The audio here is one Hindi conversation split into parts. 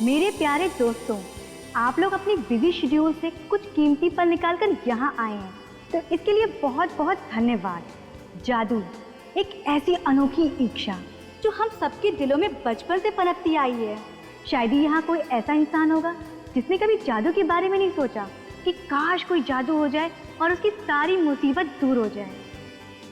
मेरे प्यारे दोस्तों, आप लोग अपनी बिजी शेड्यूल से कुछ कीमती पल निकालकर यहाँ आए हैं, तो इसके लिए बहुत बहुत धन्यवाद। जादू एक ऐसी अनोखी इच्छा जो हम सबके दिलों में बचपन से पनपती आई है। शायद ही यहाँ कोई ऐसा इंसान होगा जिसने कभी जादू के बारे में नहीं सोचा कि काश कोई जादू हो जाए और उसकी सारी मुसीबत दूर हो जाए।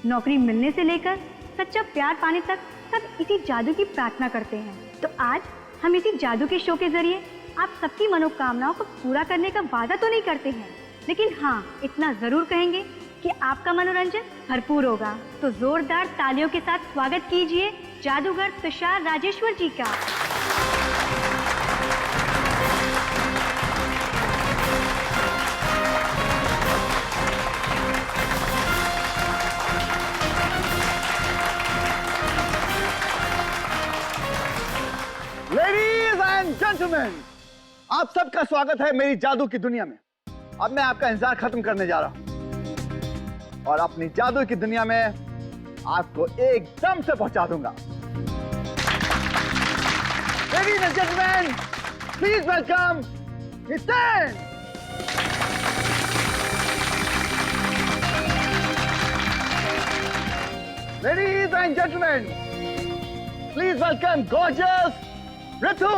नौकरी मिलने से लेकर सच्चा प्यार पाने तक सब इसी जादू की प्रार्थना करते हैं। तो आज हम इसी जादू के शो के जरिए आप सबकी मनोकामनाओं को पूरा करने का वादा तो नहीं करते हैं, लेकिन हाँ, इतना जरूर कहेंगे कि आपका मनोरंजन भरपूर होगा। तो जोरदार तालियों के साथ स्वागत कीजिए जादूगर तुषार राजेश्वर जी का। लेडीज एंड जेंटलमैन, आप सबका स्वागत है मेरी जादू की दुनिया में। अब मैं आपका इंतजार खत्म करने जा रहा हूं और अपनी जादू की दुनिया में आपको एकदम से पहुंचा दूंगा। Ladies and gentleman, please welcome Hiten. Ladies and gentleman, please welcome gorgeous Ritu!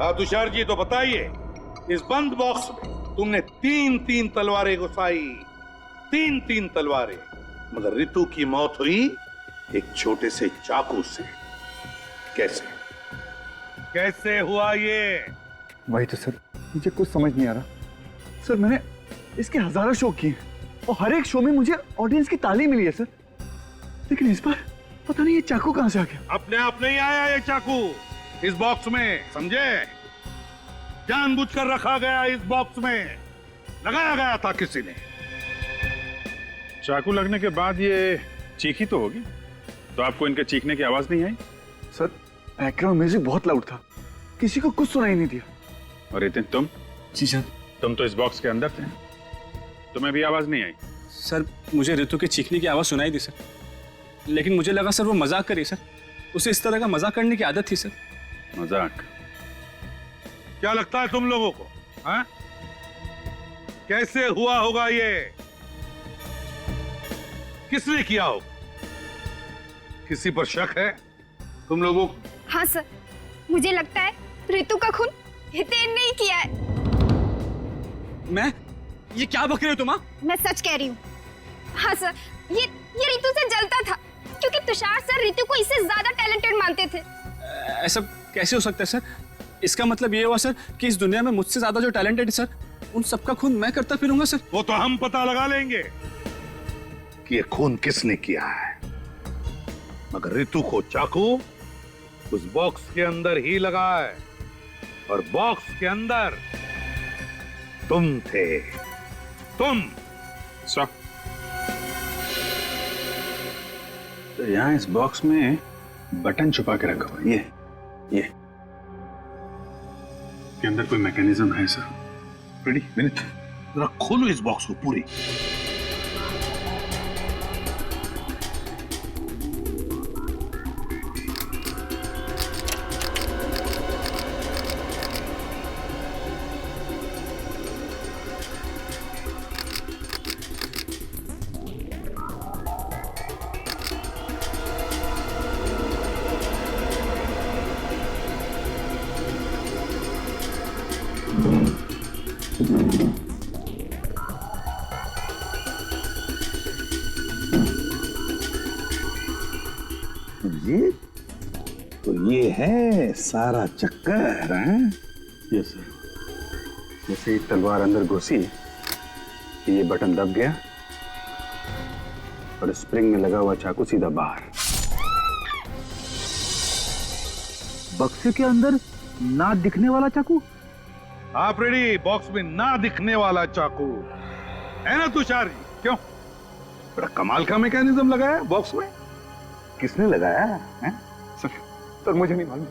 हाँ तुषार जी, तो बताइए, इस बंद बॉक्स में तुमने 3-3 तलवारें घुसाई, 3-3 तलवारें, मगर रितु की मौत हुई एक छोटे से चाकू से। कैसे कैसे हुआ ये? वही तो सर, मुझे कुछ समझ नहीं आ रहा। सर मैंने इसके हजारों शो किए और हर एक शो में मुझे ऑडियंस की ताली मिली है सर, लेकिन इस बार पता नहीं ये चाकू कहां से आ गया। अपने आप नहीं आया ये चाकू इस बॉक्स में, समझे? जानबूझकर रखा गया इस बॉक्स में, लगाया गया था किसी ने। चाकू लगने के बाद ये चीखी तो होगी, तो आपको इनके चीखने की आवाज नहीं आई? सर बैकग्राउंड म्यूजिक बहुत लाउड था, किसी को कुछ सुनाई नहीं दिया। और रितिन तुम? जी सर। तुम तो इस बॉक्स के अंदर थे, तुम्हें भी आवाज नहीं आई? सर मुझे ऋतु के चीखने की आवाज सुनाई दी सर, लेकिन मुझे लगा सर वो मजाक करे सर, उसे इस तरह का मजाक करने की आदत थी सर। मजाक? क्या लगता है तुम लोगों को, हाँ? कैसे हुआ होगा ये? किसने किया होगा? किसी पर शक है तुम लोगों को? हाँ सर, मुझे लगता है ऋतु का खून हितेन ने ही किया है। मैं? ये क्या बक रहे हो तुम? मैं सच कह रही हूँ। हाँ सर, ये ऋतु से जलता था क्योंकि तुषार सर ऋतु को इससे ज्यादा टैलेंटेड मानते थे। ऐसा कैसे हो सकता है सर? इसका मतलब ये हुआ सर कि इस दुनिया में मुझसे ज्यादा जो टैलेंटेड है सर, उन सबका खून मैं करता फिरूंगा सर। वो तो हम पता लगा लेंगे कि ये खून किसने किया है, मगर ऋतु को चाकू उस बॉक्स के अंदर ही लगा है, और बॉक्स के अंदर तुम थे, तुम। तो यहाँ इस बॉक्स में बटन छुपा के रखा हुआ, ये के अंदर कोई मैकेनिज्म है सर? रेडी विनीत, जरा खोलो इस बॉक्स को पूरी। ये तो ये है सारा चक्कर, हैं? Yes sir. जैसे ही तलवार अंदर घुसी, ये बटन दब गया और स्प्रिंग में लगा हुआ चाकू सीधा बाहर। बक्से के अंदर ना दिखने वाला चाकू? आप रेडी? बॉक्स में ना दिखने वाला चाकू है ना तुषार जी? क्यों? बड़ा कमाल का मैकेनिज्म लगाया बॉक्स में। किसने लगाया है? सर मुझे नहीं मालूम,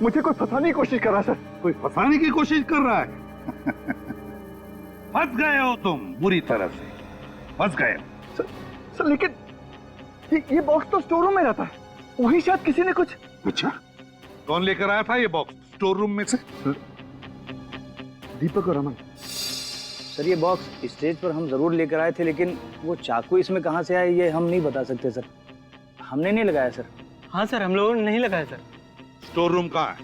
मुझे कोई फंसाने की कोशिश कर रहा है सर। कोई फंसाने की कोशिश कर रहा है? फंस गए हो तुम, बुरी तरह से फंस गए। सर लेकिन ये बॉक्स तो स्टोर रूम में रहता है, वही शायद किसी ने कुछ। अच्छा, कौन लेकर आया था ये बॉक्स स्टोर रूम में से? दीपक और रमन। सर ये बॉक्स स्टेज पर हम जरूर लेकर आए थे, लेकिन वो चाकू इसमें कहाँ से आया ये हम नहीं बता सकते सर। हमने नहीं लगाया सर। हाँ सर, हम लोगों ने नहीं लगाया सर। स्टोर रूम कहाँ है?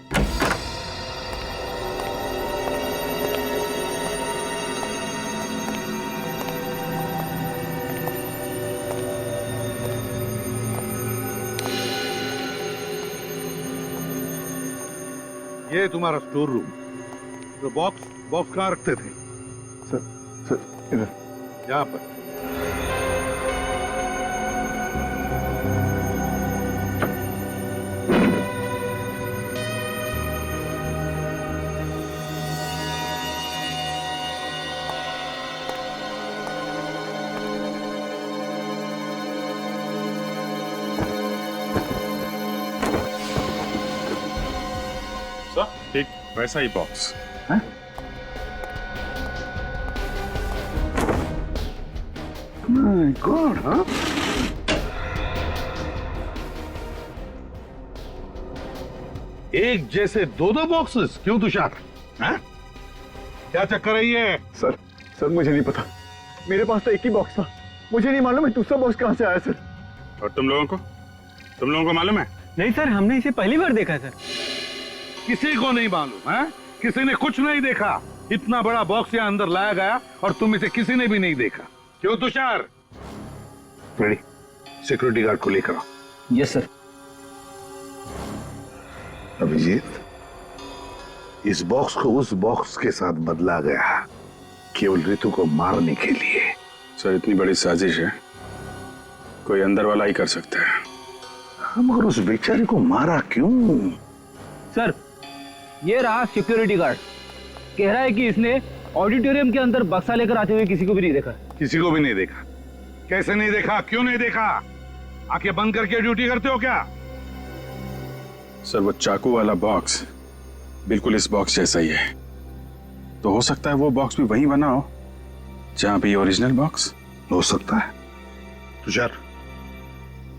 ये तुम्हारा स्टोर रूम। तो बॉक्स कहाँ रखते थे? सर इधर, यहाँ पर। ठीक वैसा ही बॉक्स। गॉड, हाँ? एक जैसे दो बॉक्सेस क्यों तुषार? हाँ? क्या चक्कर है ये? सर मुझे नहीं पता, मेरे पास तो एक ही बॉक्स था, मुझे नहीं मालूम है दूसरा बॉक्स कहाँ से आया सर। और तुम लोगों को मालूम है? नहीं सर, हमने इसे पहली बार देखा है सर। किसी को नहीं मालूम है? किसी ने कुछ नहीं देखा। इतना बड़ा बॉक्स यहाँ अंदर लाया गया और तुम इसे किसी ने भी नहीं देखा। क्यों तुषार? रेडी, सिक्योरिटी गार्ड को लेकर आओ। Yes sir. अभिजीत, इस बॉक्स को उस बॉक्स के साथ बदला गया केवल ऋतु को मारने के लिए। सर इतनी बड़ी साजिश है, कोई अंदर वाला ही कर सकता है। मगर उस बेचारे को मारा क्यों? सर ये रहा सिक्योरिटी गार्ड, कह रहा है कि इसने ऑडिटोरियम के अंदर बक्सा लेकर आते हुए किसी को भी नहीं देखा। किसी को भी नहीं देखा? कैसे नहीं देखा? क्यों नहीं देखा? आंखें बंद करके ड्यूटी करते हो क्या? सर वो चाकू वाला बॉक्स बिल्कुल इस बॉक्स जैसा ही है, तो हो सकता है वो बॉक्स भी वहीं बना हो जहां पे ओरिजिनल बॉक्स हो सकता है। तुषार,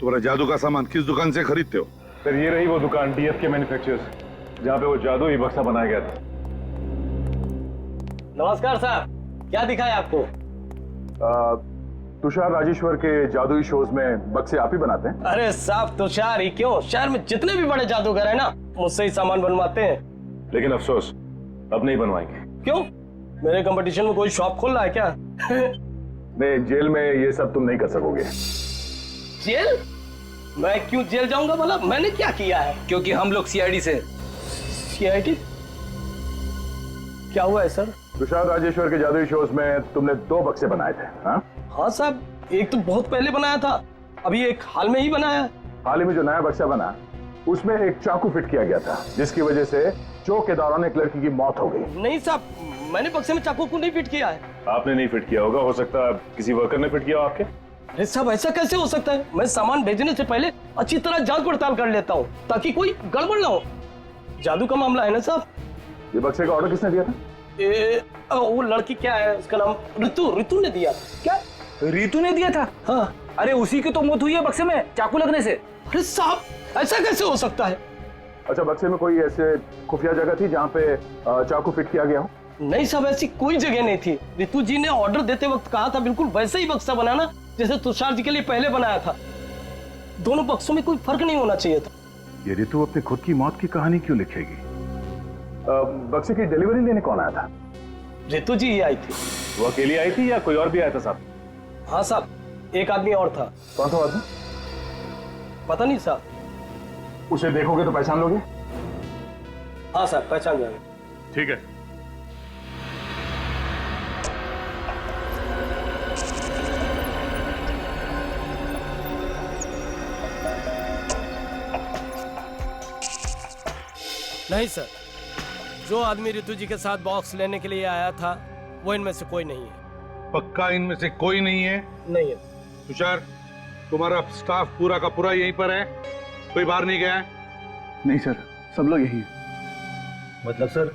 तुम्हारा जादू का सामान किस दुकान से खरीदते हो? सर ये रही वो दुकान DFK मैन्युफैक्चरर्स, जहाँ पे वो जादुई बक्सा बनाया गया था। नमस्कार साहब, क्या दिखाया आपको? तुषार राजेश्वर के जादुई शोज में बक्से आप ही बनाते हैं? अरे साहब तुषार ही क्यों, शहर में जितने भी बड़े जादूगर हैं ना, मुझसे ही सामान बनवाते हैं। लेकिन अफसोस अब नहीं बनवाएंगे। क्यों? मेरे कंपटीशन में कोई शॉप खोल रहा है क्या? नहीं, जेल में ये सब तुम नहीं कर सकोगे। जेल? मैं क्यों जेल जाऊंगा भला? मैंने क्या किया है? क्योंकि हम लोग CID से। CID? क्या हुआ है सर? तुषार राजेश्वर के जादुई शोज में तुमने 2 बक्से बनाए थे। हाँ साहब, एक तो बहुत पहले बनाया था, अभी एक हाल में ही बनाया। हाल ही में जो नया बक्सा बना उसमें एक चाकू फिट किया गया था, जिसकी वजह से चौक के दौरान एक लड़की की मौत हो गई। नहीं साहब, मैंने बक्से में चाकू को नहीं फिट किया है। आपने नहीं फिट किया होगा, हो सकता है किसी वर्कर ने फिट किया हो आपके। अरे साहब ऐसा कैसे हो सकता है? मैं सामान भेजने से पहले अच्छी तरह जांच पड़ताल कर लेता हूँ ताकि कोई गड़बड़ ना हो। जादू का मामला है ना साहब। ये बक्से का ऑर्डर किसने दिया था? वो लड़की क्या है उसका नाम? ऋतु ने दिया। क्या ऋतु ने दिया था? हाँ। अरे उसी की तो मौत हुई है बक्से में चाकू लगने से। अरे साहब ऐसा कैसे हो सकता है? अच्छा, बक्से में कोई ऐसे खुफिया जगह थी जहाँ पे चाकू फिट किया गया हो? नहीं साहब, ऐसी कोई जगह नहीं थी। ऋतु जी ने ऑर्डर देते वक्त कहा था बिल्कुल वैसे ही बक्सा बनाना जैसे तुषार जी के लिए पहले बनाया था। दोनों बक्सों में कोई फर्क नहीं होना चाहिए था। ये ऋतु अपनी खुद की मौत की कहानी क्यों लिखेगी? बक्से की डिलीवरी लेने कौन आया था? ऋतु जी ही आई थी। वो अकेली आई थी या कोई और भी आया था साहब? हाँ साहब, एक आदमी और था। कौन था आदमी? पता नहीं साहब। उसे देखोगे तो पहचान लोगे? हाँ साहब, पहचान जाएंगे। ठीक है। नहीं सर, जो आदमी ऋतु जी के साथ बॉक्स लेने के लिए आया था वो इनमें से कोई नहीं है। पक्का इनमें से कोई नहीं है? नहीं है। तुषार, तुम्हारा स्टाफ पूरा का पूरा यहीं पर है, कोई बाहर नहीं गया है? नहीं सर, सब लोग यही। मतलब सर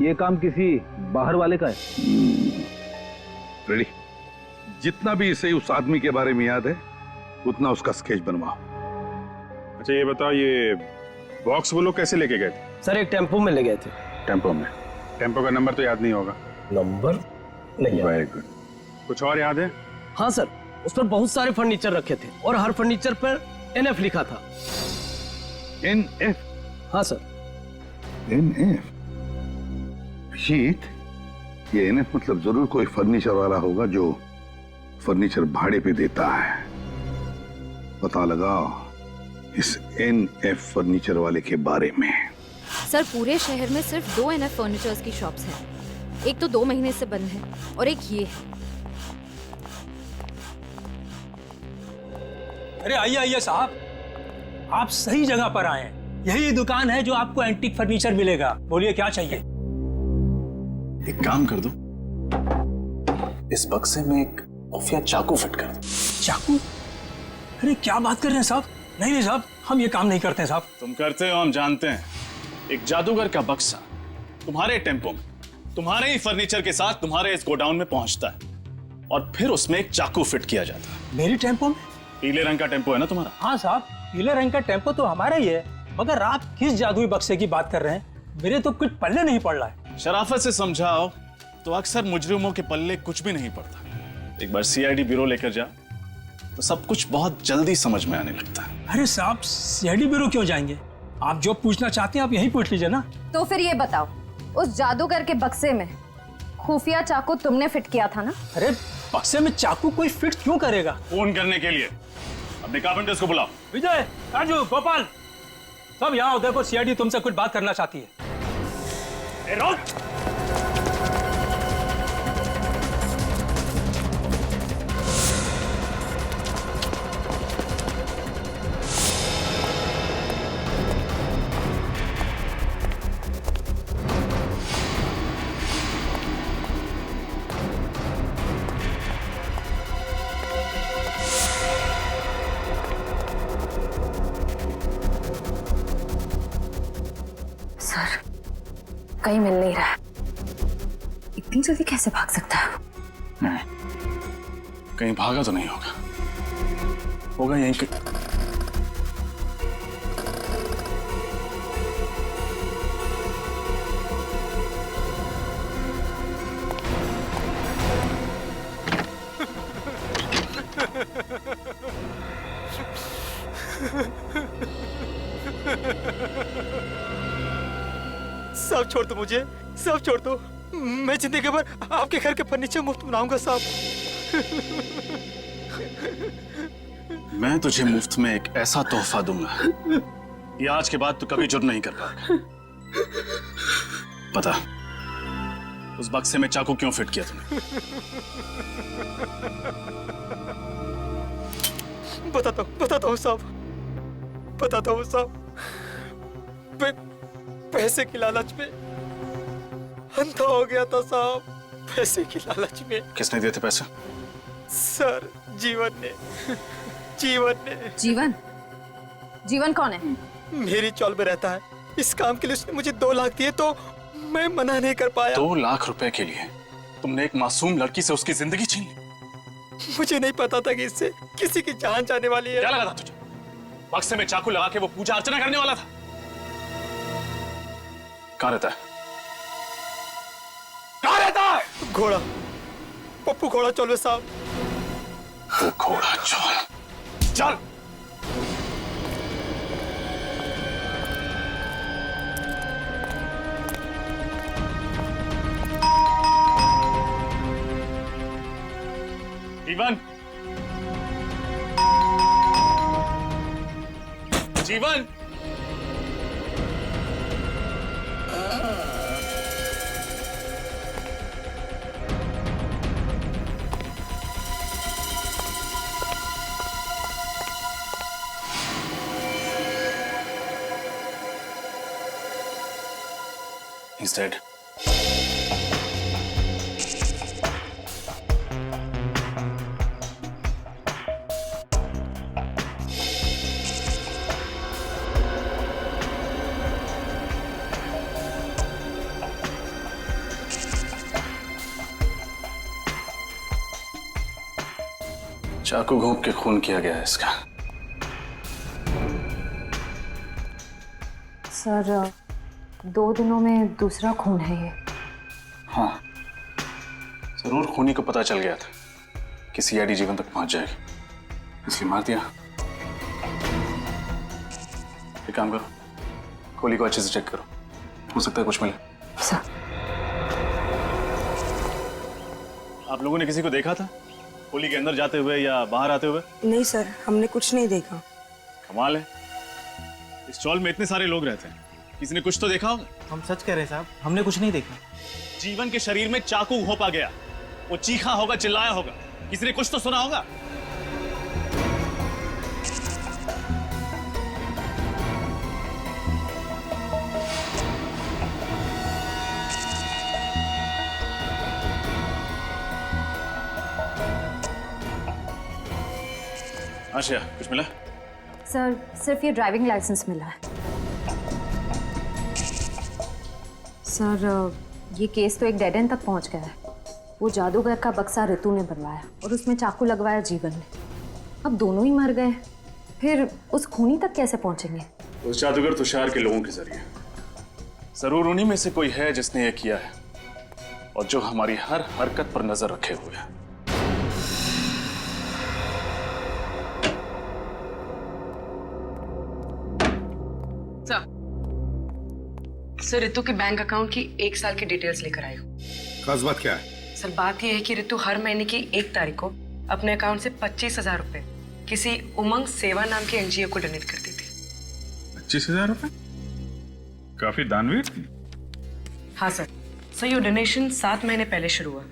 ये काम किसी बाहर वाले का है? रेडी, जितना भी इसे उस आदमी के बारे में याद है उतना उसका स्केच बनवाओ। अच्छा ये बताओ, ये बॉक्स वो लोग कैसे लेके गए थे? सर एक टेम्पो में ले गए थे। टेम्पो में? टेम्पो का नंबर तो याद नहीं होगा? नंबर नहीं है। Very good. कुछ और याद है? हाँ सर, उस पर बहुत सारे फर्नीचर रखे थे और हर फर्नीचर पर NF लिखा था। NF? हाँ सर। NF? शीत, ये NF मतलब जरूर कोई फर्नीचर वाला होगा जो फर्नीचर भाड़े पे देता है। पता लगाओ इस NF फर्नीचर वाले के बारे में। सर पूरे शहर में सिर्फ 2 NF फर्नीचर्स की शॉप्स हैं। एक तो 2 महीने से बंद है और एक ये है। अरे आइए आइए साहब, आप सही जगह पर आए हैं। यही दुकान है जो आपको एंटीक फर्नीचर मिलेगा। बोलिए क्या चाहिए? एक काम कर दो, इस बक्से में एक खुफिया चाकू फिट कर दो। चाकू? अरे क्या बात कर रहे हैं साहब? नहीं नहीं साहब, हम ये काम नहीं करते हैं साहब। तुम करते हो, हम जानते हैं। एक जादूगर का बक्सा तुम्हारे टेम्पो में तुम्हारे ही फर्नीचर के साथ तुम्हारे इस गोडाउन में पहुंचता है और फिर उसमें एक चाकू फिट किया जाता है। मेरी टेम्पो में? पीले रंग का टेम्पो है ना तुम्हारा? हाँ साहब, पीले रंग का टेम्पो तो हमारा ही है, मगर आप किस जादुई बक्से की बात कर रहे हैं? मेरे तो कुछ पल्ले नहीं पड़ रहा है। शराफत से समझाओ तो अक्सर मुजरिमों के पल्ले कुछ भी नहीं पड़ता। एक बार CID ब्यूरो लेकर जा तो सब कुछ बहुत जल्दी समझ में आने लगता है। अरे साहब, CID ब्यूरो क्यों जाएंगे? आप जो पूछना चाहते हैं आप यही पूछ लीजिए ना। तो फिर ये बताओ, उस जादूगर के बक्से में खुफिया चाकू तुमने फिट किया था ना? अरे बक्से में चाकू कोई फिट क्यों करेगा? फोन करने के लिए अपने कारपेंटर्स को बुलाओ। विजय, राजू, गोपाल, सब यहाँ आओ। देखो सीआईडी तुमसे कुछ बात करना चाहती है। सर, कहीं मिल नहीं रहा। इतनी जल्दी कैसे भाग सकता है? नहीं, कहीं भागा तो नहीं होगा। होगा यहीं कहीं। सब छोड़ दो मुझे, सब छोड़ दो। मैं जिंदगी भर आपके घर के फर्नीचर मुफ्त बनाऊंगा साहब। मैं तुझे मुफ्त में एक ऐसा तोहफा दूंगा ये आज के बाद तू कभी जुर्म नहीं कर पाएगा। पता उस बक्से में चाकू क्यों फिट किया तुमने? बताता हूँ साहब, बताता हूँ साहब। पैसे की लालच में अंधा हो गया था साहब, पैसे की लालच में। किसने दिए थे पैसे? सर, जीवन ने। जीवन? जीवन कौन है? मेरी चौल में रहता है। इस काम के लिए उसने मुझे 2 लाख दिए तो मैं मना नहीं कर पाया। 2 लाख रुपए के लिए तुमने एक मासूम लड़की से उसकी जिंदगी छीन ली? मुझे नहीं पता था कि इससे किसी की जान जाने वाली है। क्या लगा था तुझे? बक्से में चाकू लगा के वो पूजा अर्चना करने वाला था। कहाँ रहता है? कहाँ रहता है? घोड़ा, पप्पू घोड़ा चौल में साहब। वो घोड़ा चौल, चल। जीवन, he's dead. चाकू घोंप के खून किया गया है इसका। सर, 2 दिनों में दूसरा खून है ये। हाँ, जरूर खूनी को पता चल गया था कि सीआईडी जीवन तक पहुंच जाएगी, इसलिए मार दिया। एक काम करो, खोली को अच्छे से चेक करो, हो सकता है कुछ मिले। सर, आप लोगों ने किसी को देखा था खोली के अंदर जाते हुए या बाहर आते हुए? नहीं सर, हमने कुछ नहीं देखा। कमाल है, इस चौल में इतने सारे लोग रहते हैं, किसी ने कुछ तो देखा होगा। हम सच कह रहे हैं साहब, हमने कुछ नहीं देखा। जीवन के शरीर में चाकू घोंपा गया, वो चीखा होगा, चिल्लाया होगा, किसी ने कुछ तो सुना होगा। आशिया, कुछ मिला? सर, सिर्फ ये ड्राइविंग लाइसेंस मिला है। सर, ये केस तो एक डेड एंड तक पहुंच गया है। वो जादूगर का बक्सा ऋतु ने बनवाया और उसमें चाकू लगवाया जीवन ने। अब दोनों ही मर गए, फिर उस खूनी तक कैसे पहुंचेंगे? उस जादूगर तुषार के लोगों के जरिए। जरूर उन्हीं में से कोई है जिसने ये किया है और जो हमारी हर हरकत पर नजर रखे हुए है। सर रितु के बैंक अकाउंट की 1 साल की डिटेल्स लेकर आई हूँ। खास बात क्या है? सर बात यह है कि रितु हर महीने की 1 तारीख को अपने अकाउंट से 25,000 रुपए किसी उमंग सेवा नाम के एनजीओ को डोनेट करती थी। 25,000 रुपए? काफी दानवीर थी। हाँ सर। सर ये डोनेशन 7 महीने पहले शुरू हुआ।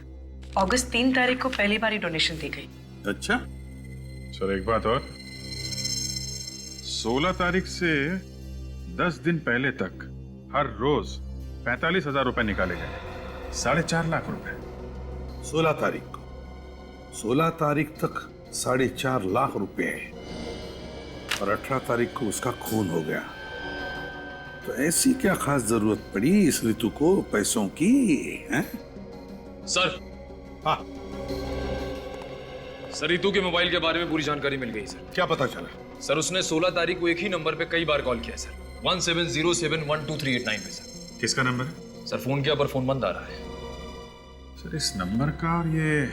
अगस्त 3 तारीख को पहली बार डोनेशन दी गई। अच्छा सर, एक बात और, 16 तारीख से 10 दिन पहले तक हर रोज 45,000 रुपए निकाले गए, 4.5 लाख रुपए। 16 तारीख को 16 तारीख तक 4.5 लाख रुपए और 18 तारीख को उसका खून हो गया। तो ऐसी क्या खास जरूरत पड़ी इस ऋतु को पैसों की, हैं? सर। हाँ सर, रितु के मोबाइल के बारे में पूरी जानकारी मिल गई सर। क्या पता चला? सर उसने 16 तारीख को एक ही नंबर पे कई बार कॉल किया सर, 1707123889 पे सर। किसका नंबर है? सर फोन किया पर फोन बंद आ रहा है। सर इस नंबर का और ये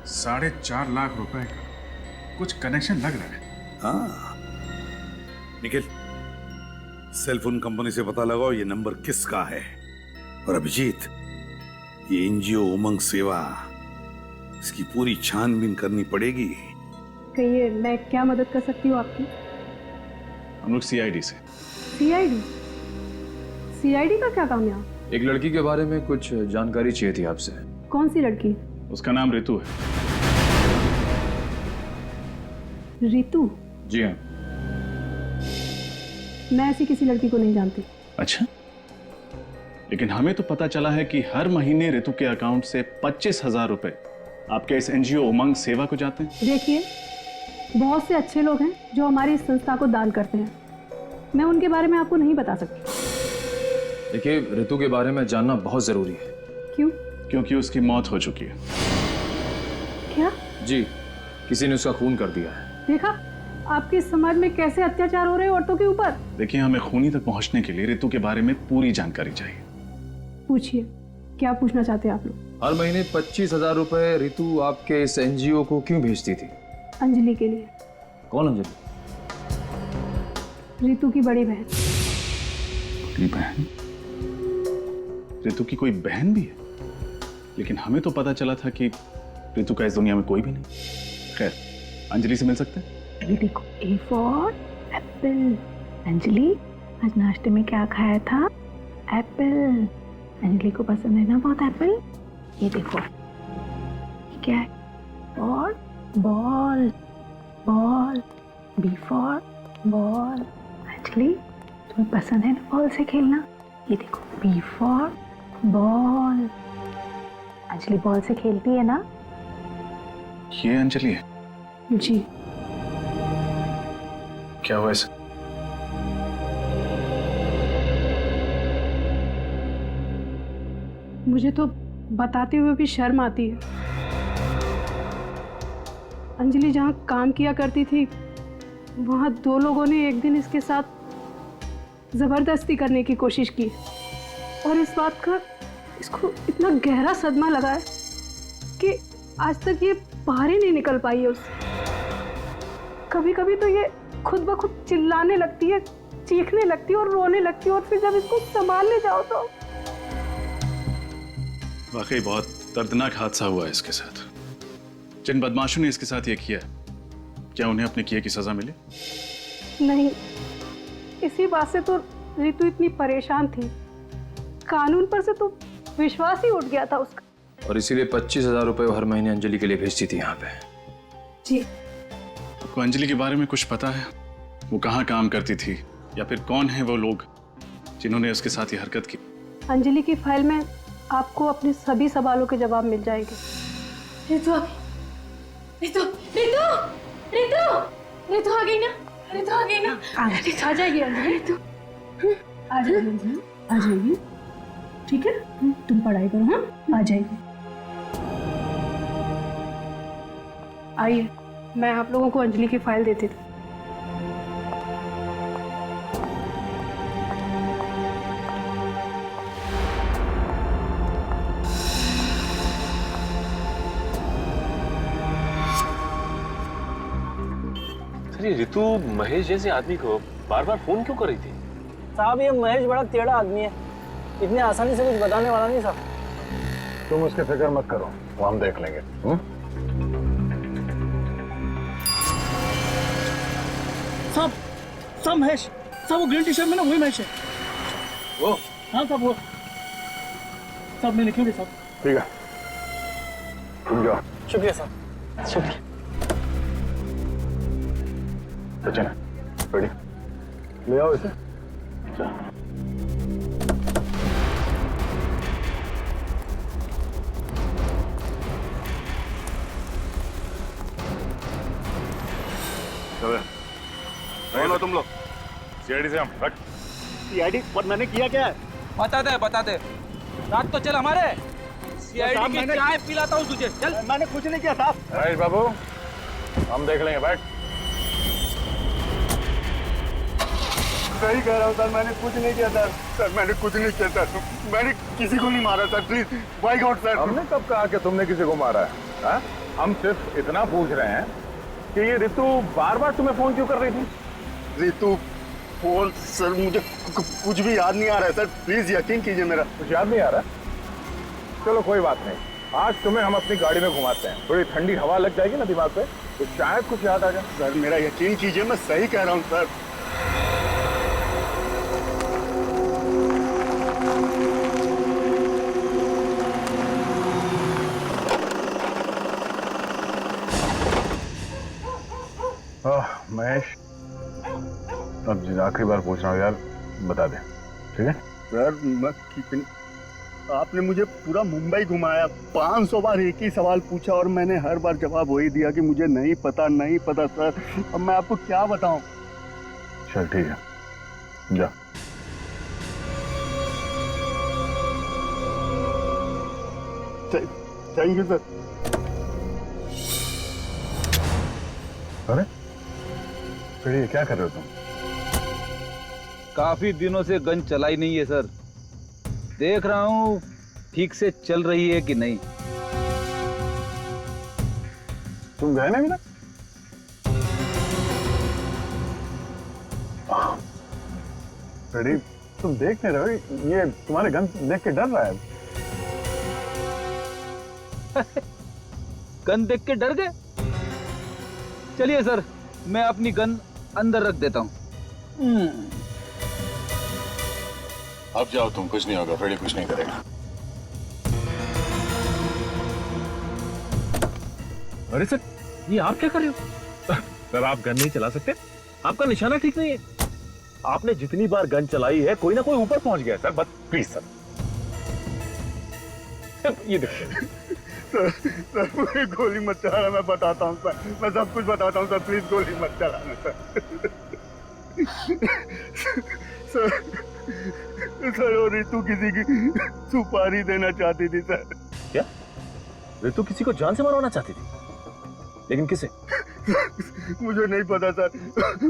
4.5 लाख रुपए का कुछ कनेक्शन लग रहा है। हाँ निखिल, सेलफोन कंपनी से पता लगाओ ये नंबर किसका है। और अभिजीत, ये एनजीओ उमंग सेवा, इसकी पूरी छानबीन करनी पड़ेगी। कहिए, मैं क्या मदद कर सकती हूँ आपकी? हम लोग सीआईडी से। सीआईडी? सीआईडी का क्या काम है यहाँ? एक लड़की के बारे में कुछ जानकारी चाहिए थी आपसे। कौन सी लड़की? उसका नाम रितु है। रितु? जी हाँ। मैं ऐसी किसी लड़की को नहीं जानती। अच्छा, लेकिन हमें तो पता चला है कि हर महीने रितु के अकाउंट से 25,000 रुपए आपके इस एनजीओ उमंग सेवा को जाते हैं। देखिए, बहुत से अच्छे लोग हैं जो हमारी इस संस्था को दान करते हैं। मैं उनके बारे में आपको नहीं बता सकती। देखिए, रितु के बारे में जानना बहुत जरूरी है। क्यों? क्योंकि उसकी मौत हो चुकी है। क्या? जी, किसी ने उसका खून कर दिया है। देखा आपके समाज में कैसे अत्याचार हो रहे हैं औरतों के ऊपर। देखिए, हमें खूनी तक पहुंचने के लिए रितु के बारे में पूरी जानकारी चाहिए। पूछिए, क्या पूछना चाहते हैं आप लोग? हर महीने 25,000 रुपए रितु आपके इस एनजीओ को क्यों भेजती थी? अंजलि के लिए। कौन अंजलि? रितु की बड़ी बहन। बड़ी बहन? रितु की कोई बहन भी है? लेकिन हमें तो पता चला था कि रितु का इस दुनिया में कोई भी नहीं। खैर, अंजलि से मिल सकते हैं? ये देखो, ए फॉर एप्पल। अंजलि, आज नाश्ते में क्या खाया था? एप्पल। अंजलि को पसंद है ना बहुत एप्पल। ये देखो, ये क्या है? और ball. Ball. B for ball. Anjali, तुम्हें पसंद है ना बॉल से खेलना? ये देखो, B for ball. Anjali ball से खेलती है ना? ये अंजलि है? जी। क्या हुआ ऐसा? मुझे तो बताते हुए भी शर्म आती है। अंजलि जहाँ काम किया करती थी, वहाँ 2 लोगों ने एक दिन इसके साथ जबरदस्ती करने की कोशिश की और इस बात का इसको इतना गहरा सदमा लगा है कि आज तक ये बाहर ही नहीं निकल पाई है उससे। कभी कभी तो ये खुद ब खुद चिल्लाने लगती है, चीखने लगती है और रोने लगती है, और फिर जब इसको संभालने जाओ तो। वाकई बहुत दर्दनाक हादसा हुआ है इसके साथ। जिन बदमाशों ने इसके साथ ये किया, क्या उन्हें अपने किए की सजा मिली? नहीं, इसी बात से तो रितु इतनी परेशान थी। कानून पर से तो विश्वास ही उठ गया था उसका। और इसीलिए 25,000 रुपए हर महीने अंजलि के लिए भेजती थी यहाँ पे। जी। आपको अंजलि के बारे में कुछ पता है? वो कहाँ काम करती थी, या फिर कौन है वो लोग जिन्होंने उसके साथ ये हरकत की? अंजलि की फाइल में आपको अपने सभी सवालों के जवाब मिल जाएंगे। रितु आ गई। रितु रितु रितु रितु आ गई ना? रितु आ गई ना? आ जाएगी अंजलि। रितु आ जाएगी, आ जाएगी। ठीक है, तुम पढ़ाई करो। हाँ, आ जाएगी। आइए, मैं आप लोगों को अंजलि की फाइल देती थी। ये रितु महेश जैसे आदमी को बार बार फोन क्यों कर रही थी? साहब, ये महेश बड़ा टेढ़ा आदमी है। इतनी आसानी से कुछ बताने वाला नहीं साहब। तुम उसकी फिक्र मत करो, वो हम देख लेंगे। सब महेश, सब वो ग्रीन टी शर्ट में ना, वही महेश है। वो? हाँ सब वो, सब मैं लिखेंगे सब। ठीक है, तुम जाओ। शुक्रिया साहब, शुक्रिया। सचिन, रेडी? ले आओ इसे। चलो तुम लोग सीआईडी से हम रख। सीआईडी? और मैंने किया क्या है? बता दे। रात तो चल हमारे सीआईडी की चाय पिलाता हूँ तुझे। चल। मैंने कुछ नहीं किया साहब। महेश बाबू, हम देख लेंगे, बैठ। सही कह रहा हूँ सर, मैंने कुछ नहीं किया सर। सर मैंने कुछ नहीं किया सर, मैंने किसी को नहीं मारा sir, please by God sir. हमने कब कहा कि तुमने किसी को मारा है? हा? हम सिर्फ इतना पूछ रहे हैं कि ये ऋतु बार बार तुम्हें फोन क्यों कर रही थी? ऋतु फोन? सर मुझे कुछ भी याद नहीं आ रहा है सर, प्लीज यकीन कीजिए मेरा। कुछ याद नहीं आ रहा? चलो कोई बात नहीं, आज तुम्हें हम अपनी गाड़ी में घुमाते हैं, थोड़ी ठंडी हवा लग जाएगी ना दिमाग पे, तो शायद कुछ याद आ जाए। सर मेरा यकीन कीजिए, मैं सही कह रहा हूँ सर। महेश, अब आखिरी बार पूछ रहा हूँ यार, बता दे, ठीक है? सर मैं कितनी, आपने मुझे पूरा मुंबई घुमाया, 500 बार एक ही सवाल पूछा और मैंने हर बार जवाब वही दिया कि मुझे नहीं पता सर। अब मैं आपको क्या बताऊं? चल ठीक है, जा। Thank you sir. अरे फिर ये क्या कर रहे हो तुम? काफी दिनों से गन चलाई नहीं है सर, देख रहा हूँ ठीक से चल रही है कि नहीं। तुम गए ना? रेडी, तुम देख नहीं रहे हो? ये तुम्हारे गन देख के डर रहा है। गन देख के डर गए? चलिए सर, मैं अपनी गन अंदर रख देता हूँ। अब जाओ तुम, कुछ नहीं होगा, फ्रेडी कुछ नहीं करेगा। अरे सर, ये आप क्या कर रहे हो? सर आप गन नहीं चला सकते, आपका निशाना ठीक नहीं है। आपने जितनी बार गन चलाई है, कोई ना कोई ऊपर पहुंच गया सर। बस प्लीज सर, ये देखिए। सर मुझे गोली मत चलाना, मैं बताता हूँ सर, मैं सब कुछ बताता हूँ सर, प्लीज गोली मत चलाना सर। सर वो ऋतु किसी की सुपारी देना चाहती थी सर। क्या? ऋतु किसी को जान से मारवाना चाहती थी? लेकिन किसे? मुझे नहीं पता सर,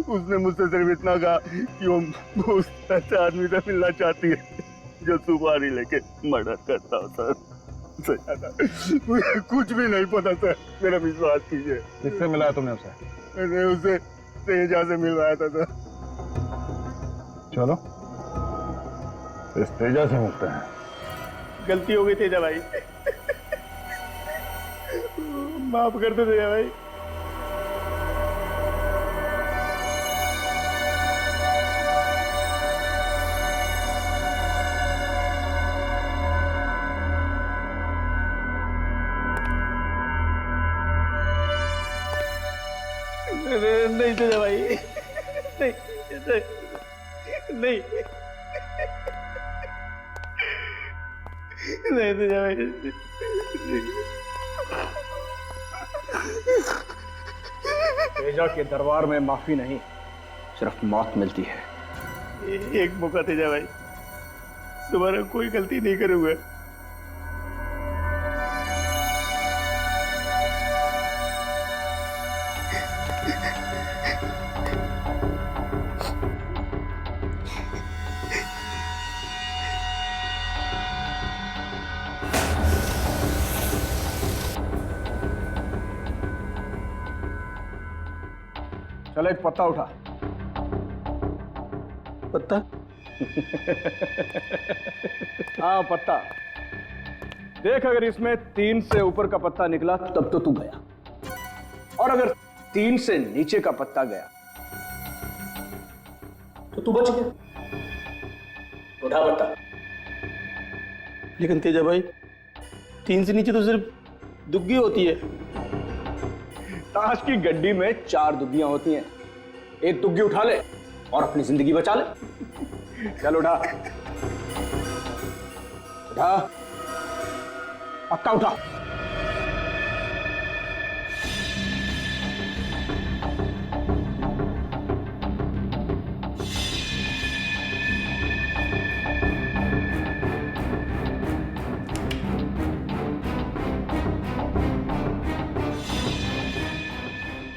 उसने मुझसे सिर्फ इतना कहा कि वो उस ऐसे आदमी से मिलना चाहती है जो सुपारी लेके मर्डर करता हो सर। मुझे कुछ भी नहीं पता सर, मेरा विश्वास कीजिए। किससे मिलाया तुमने उसे? मैंने उसे तेजा से मिलवाया था सर। चलो इस तेजा से मिलते हैं। गलती हो गई तेजा भाई, माफ कर दो तेजा भाई। नहीं तेजा भाई, नहीं नहीं नहीं तेजा भाई, तेजा के दरबार में माफी नहीं, सिर्फ मौत मिलती है। एक मौका तेजा भाई, दोबारा कोई गलती नहीं करूंगा। चल एक पत्ता उठा। पत्ता? हाँ पत्ता देख, अगर इसमें 3 से ऊपर का पत्ता निकला तब तो तू गया, और अगर 3 से नीचे का पत्ता गया तो तू बच गया। उठा पत्ता। लेकिन तेजा भाई 3 से नीचे तो सिर्फ दुग्गी होती है। ताश की गड्डी में 4 दुग्गियां होती हैं, एक दुग्गी उठा ले और अपनी जिंदगी बचा ले। चल उठा उठा, पक्का उठा।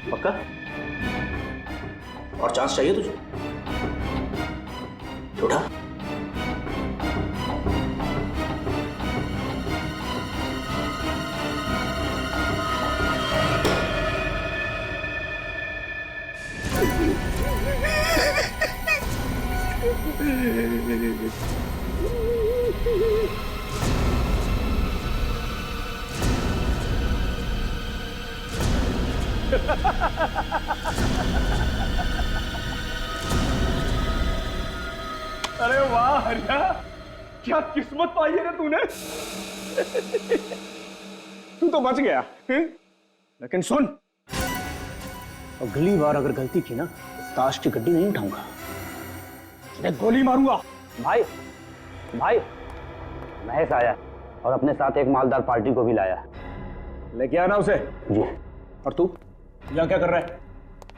पक्का? और चांस चाहिए तुझे? उठा। अरे वाह हरिया, क्या किस्मत पाई है रे तूने। तू तो बच गया है? लेकिन सुन, अगली बार अगर गलती की ना तो ताश की गड्डी नहीं उठाऊंगा, मैं गोली मारूंगा। भाई भाई महेश आया और अपने साथ एक मालदार पार्टी को भी लाया। लेके आना उसे। जी। और तू यहाँ क्या कर रहा है?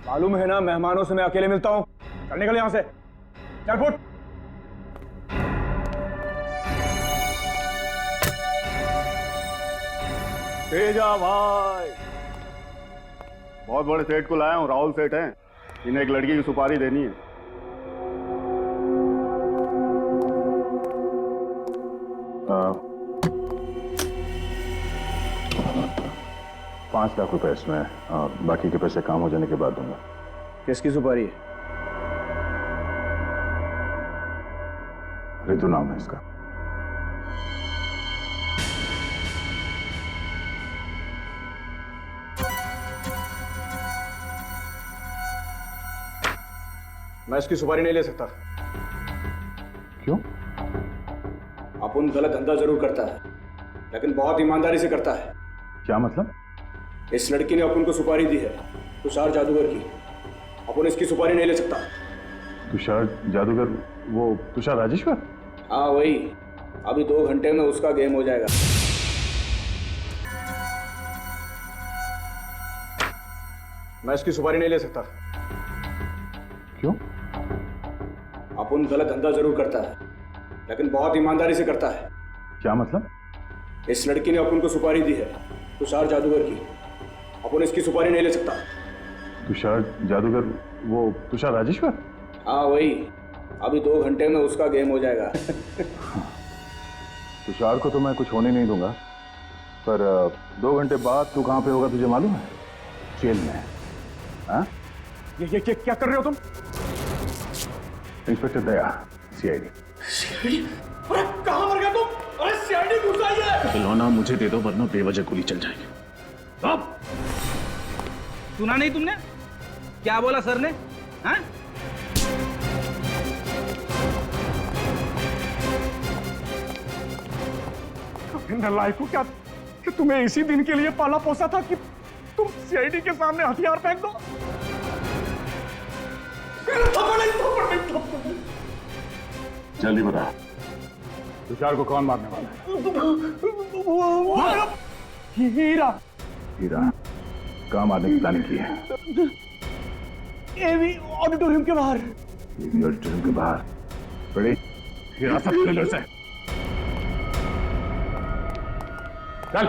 मालूम है ना मेहमानों से मैं अकेले मिलता हूँ। चल निकल यहाँ से, चल फुट। तेजा भाई, बहुत बड़े सेठ को लाया हूँ, राहुल सेठ हैं, इन्हें एक लड़की की सुपारी देनी है। ₹5 लाख इसमें, बाकी के पैसे काम हो जाने के बाद दूंगा। किसकी सुपारी है? रितु नाम है इसका। मैं इसकी सुपारी नहीं ले सकता। क्यों? अपुन गलत धंधा जरूर करता है, लेकिन बहुत ईमानदारी से करता है। क्या मतलब? इस लड़की ने अपुन को सुपारी दी है, तुषार जादूगर की। अपुन इसकी सुपारी नहीं ले सकता। तुषार जादूगर? वो तुषार राजेश्वर? हाँ वही। अभी 2 घंटे में उसका गेम हो जाएगा। मैं इसकी सुपारी नहीं ले सकता। क्यों? अपुन गलत धंधा जरूर करता है, लेकिन बहुत ईमानदारी से करता है। क्या मतलब? इस लड़की ने अपुन को सुपारी दी है, तुषार जादूगर की। अपुन इसकी सुपारी नहीं ले सकता। तुषार जादूगर? वो तुषार राजेश्वर? हाँ वही। अभी 2 घंटे में उसका गेम हो जाएगा। तुषार को तो मैं कुछ होने नहीं दूंगा, पर 2 घंटे बाद तू कहाँ पे होगा तुझे मालूम है? जेल में। हाँ? ये क्या कर रहे हो तुम? इंस्पेक्टर दया, सीआईडी। सीआईडी? अरे कहाँ मर गया तुम? अरे सीआईडी घुस आई है। खिलौना मुझे दे दो वरना बेवजह गोली चल जाएगी। अब सुना नहीं तुमने क्या बोला सर ने? हाँ? नालायक को क्या तुम्हें इसी दिन के लिए पाला पोसा था कि तुम सीआईडी के सामने हथियार फेंक दो? जल्दी बता, तुषार को कौन मारने वाला है? हीरा। हीरा? कहाँ मारने की प्लानिंग की है? एवी ऑडिटोरियम के बाहर। एवी ऑडिटोरियम के बाहर? बड़ी हिरासत ले लो इसे। चल।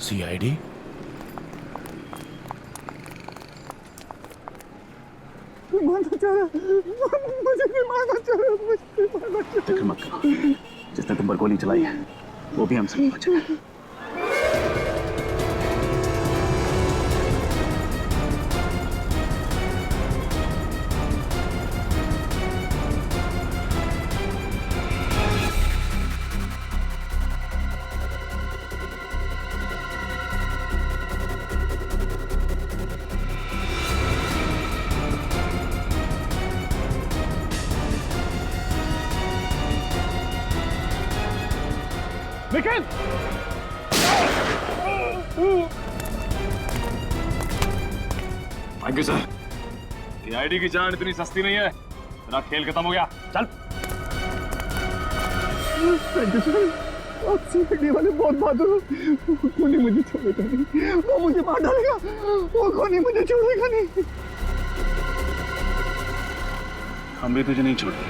सीआईडी? मारना चाह रहा, मुझे भी मारना चाह रहा, मुझे भी मारना चाह रहा। फिक्र मत करो, जिसने तुम पर गोली चलाई है वो भी हमसे बच गया। Nikhil! Thank you sir. CID की जान इतनी सस्ती नहीं है। तेरा खेल खत्म हो गया, चल। थैंक यू सर, आप सीआईडी वाले बहुत बहादुर हो। खूनी मुझे छोड़ेगा नहीं, वो मुझे मार डालेगा, वो खूनी मुझे छोड़ेगा नहीं। हम भी तुझे नहीं छोड़ेंगे,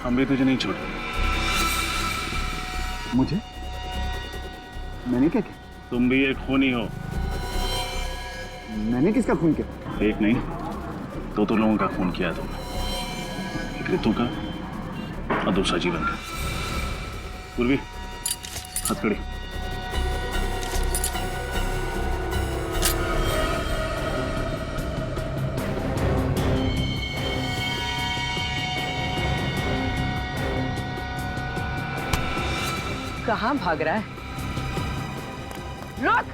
हम भी तुझे नहीं छोड़ेंगे। मुझे? मैंने क्या किया? तुम भी एक खूनी हो। मैंने किसका खून किया? एक नहीं, दो लोगों का खून किया तुमने। एक ऋतु का और दूसरा जीवन का। पूर्वी, हथकड़ी। कहाँ भाग रहा है? रुक!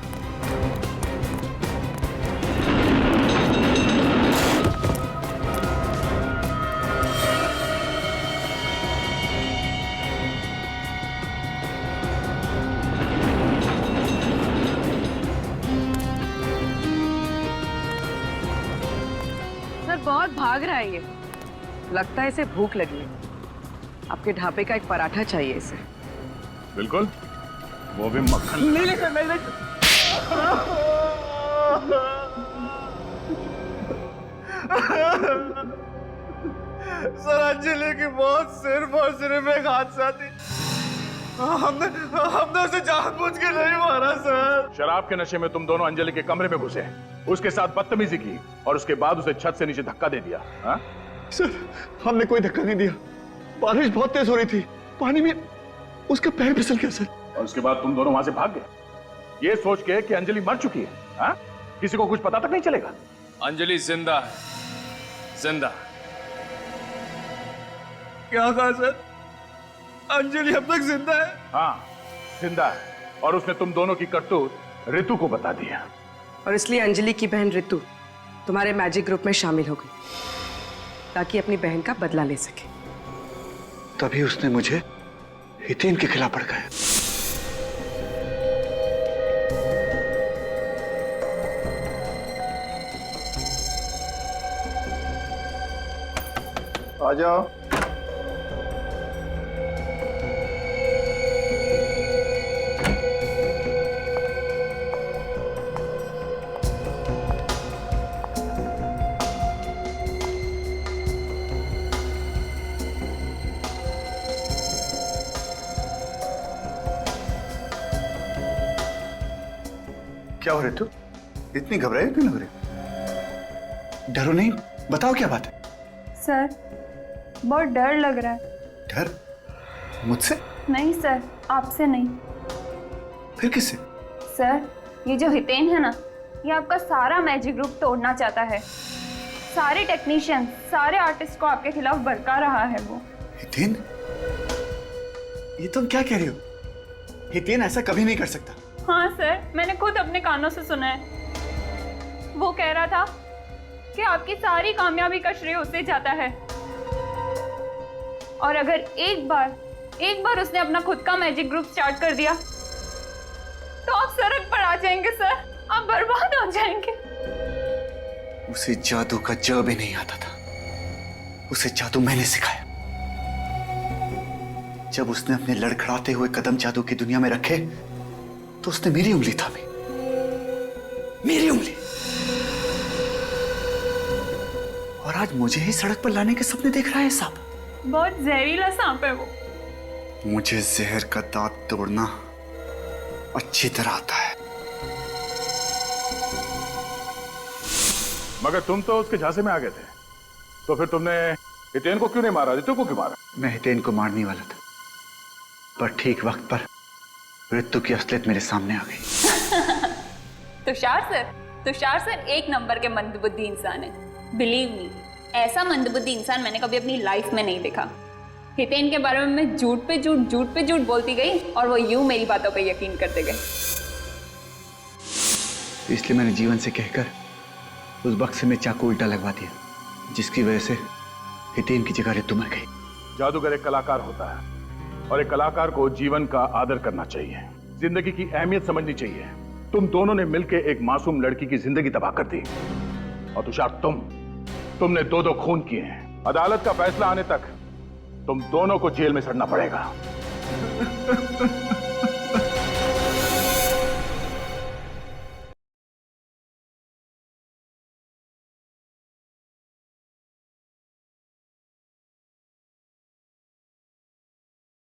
सर बहुत भाग रहा है ये। लगता है इसे भूख लगी है। आपके ढाबे का एक पराठा चाहिए इसे। बिल्कुल, वो भी मक्खन। नहीं सर, नहीं। सर अंजलि की मौत सिर्फ और सिर्फ एक हादसा थी। हमने उसे जानबूझ के नहीं मारा सर। शराब के नशे में तुम दोनों अंजलि के कमरे में घुसे, उसके साथ बदतमीजी की और उसके बाद उसे छत से नीचे धक्का दे दिया। हा? सर हमने कोई धक्का नहीं दिया, बारिश बहुत तेज हो रही थी, पानी में उसका पैर फिसल गया सर। और उसके बाद तुम दोनों वहां से भाग गए, ये सोच के कि अंजलि मर चुकी है। हा? किसी को कुछ पता तक नहीं चलेगा। अंजलि जिंदा है, जिंदा। क्या कहा सर? अंजलि अब तक जिंदा है? हाँ, जिंदा है, और उसने तुम दोनों की करतूत ऋतु को बता दिया। और इसलिए अंजलि की बहन ऋतु तुम्हारे मैजिक ग्रुप में शामिल हो गई ताकि अपनी बहन का बदला ले सके। तभी उसने मुझे हितेन के खिलाफ भड़काया। आ जाओ। क्या हो ऋतु, इतनी घबराई क्यों लग रही? डरो नहीं, बताओ क्या बात है? सर बहुत डर लग रहा है। डर? मुझसे? नहीं सर, आपसे नहीं। फिर किससे? सर ये जो हितेन है ना, ये आपका सारा मैजिक ग्रुप तोड़ना चाहता है। सारे टेक्नीशियन, सारे आर्टिस्ट को आपके खिलाफ भड़का रहा है वो। हितेन? ये तुम क्या कह रही हो? हितेन ऐसा कभी नहीं कर सकता। हाँ सर, मैंने खुद अपने कानों से सुना है। वो कह रहा था कि आपकी सारी कामयाबी का श्रेय उसे जाता है, और अगर एक बार उसने अपना खुद का मैजिक ग्रुप स्टार्ट कर दिया तो आप सड़क पर आ जाएंगे सर, आप बर्बाद हो जाएंगे। उसे जादू का ज भी नहीं आता था, उसे जादू मैंने सिखाया। जब उसने अपने लड़खड़ाते हुए कदम जादू की दुनिया में रखे तो उसने मेरी उंगली थामी, मेरी उंगली, और आज मुझे ही सड़क पर लाने के सपने देख रहा है सांप। बहुत जहरीला सांप है वो। मुझे जहर का दांत तोड़ना अच्छी तरह आता है। मगर तुम तो उसके झांसे में आ गए थे, तो फिर तुमने हितेन को क्यों नहीं मारा? रितु को क्यों मारा? मैं हितेन को मारने वाला था, पर ठीक वक्त पर ऋतु की असलियत मेरे सामने आ गई। तुषार सर एक नंबर के मंदबुद्धि इंसान है। बिलीव मी, ऐसा मंदबुद्धि इंसान मैंने कभी अपनी लाइफ में नहीं देखा। हितेन के बारे में मैं झूठ पे झूठ बोलती गई और वो यूं मेरी बातों पे यकीन करते गए। इसलिए मैंने जीवन से कहकर उस बक्से में चाकू उल्टा लगवा दिया, जिसकी वजह से हितेन की जगह ऋतु मर गई। जादूगर एक कलाकार होता है, और एक कलाकार को जीवन का आदर करना चाहिए, जिंदगी की अहमियत समझनी चाहिए। तुम दोनों ने मिलकर एक मासूम लड़की की जिंदगी तबाह कर दी। और तुषार, तुमने 2 खून किए हैं। अदालत का फैसला आने तक तुम दोनों को जेल में सड़ना पड़ेगा।